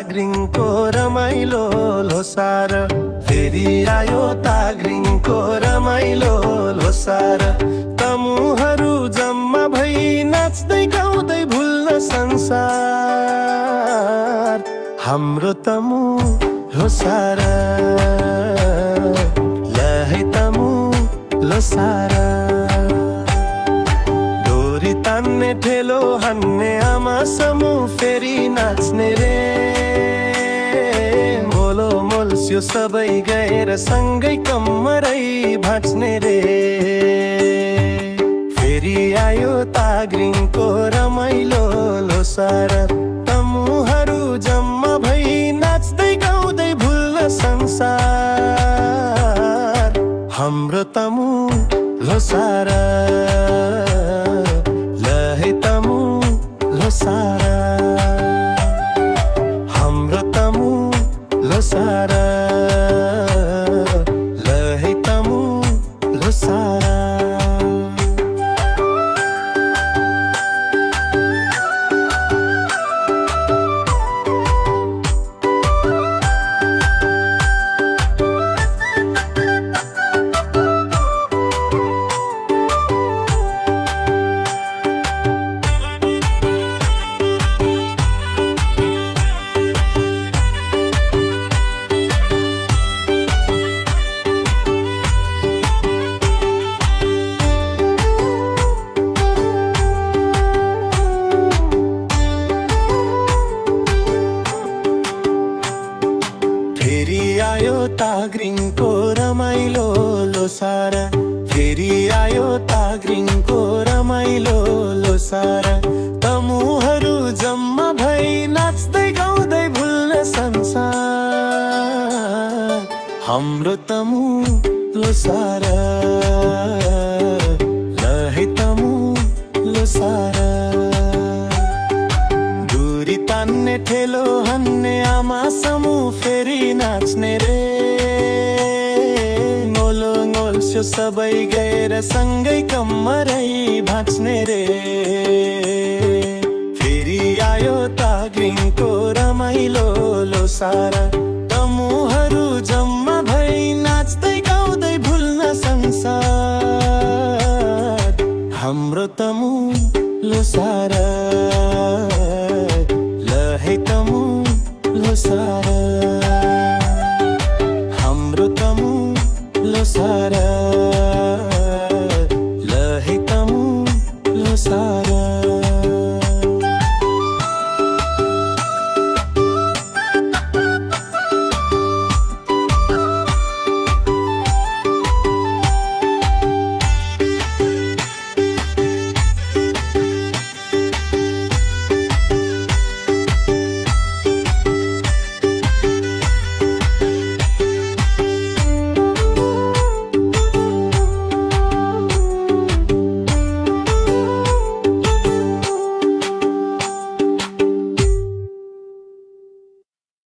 ताग्रिङको रमाइलो लोसार, फेरि आयो ताग्रिङको रमाइलो लोसार। तमुहरू जम्मा भई नाच्दै गाउँदै भुल्न संसार, हाम्रो तमु लोसार, ल है तमु लोसार। डोरी तान्ने ठेलो हान्ने आमा समूह फेरि नाच्ने रे, मोलो मोल्स्यो सबै गएर सँगै कम्मरै भाँच्ने रे। फेरि आयो ताग्रिङको रमाइलो लोसार, तमुहरू जम्मा भई नाच्दै गाउँदै भुल्न संसार, हाम्रो तमु लोसार, ल है तमु लोसार, हाम्रो तमु लोसार, ल है तमु लोसार। फेरि आयो ताग्रिङको रमाइलो लोसार, फेरि आयो ताग्रिङको रमाइलो लोसार। तमुहरू जम्मा भई नाच्दै गाउँदै भुल्न संसार, हाम्रो तमु लोसार, ल है तमु लोसार। डोरी तान्ने ठेलो हान्ने आमा समूह फेरि नाच्ने रे, मोलो मोल्स्यो सबै गएर सँगै कम्मरै भाँच्ने रे। फेरि आयो ताग्रिङको रमाइलो लोसार, तमुहरू जम्मा भई नाच्दै गाउँदै भुल्न संसार, हाम्रो तमु लोसार, ल है तमु लोसार, हाम्रो तमु लोसार।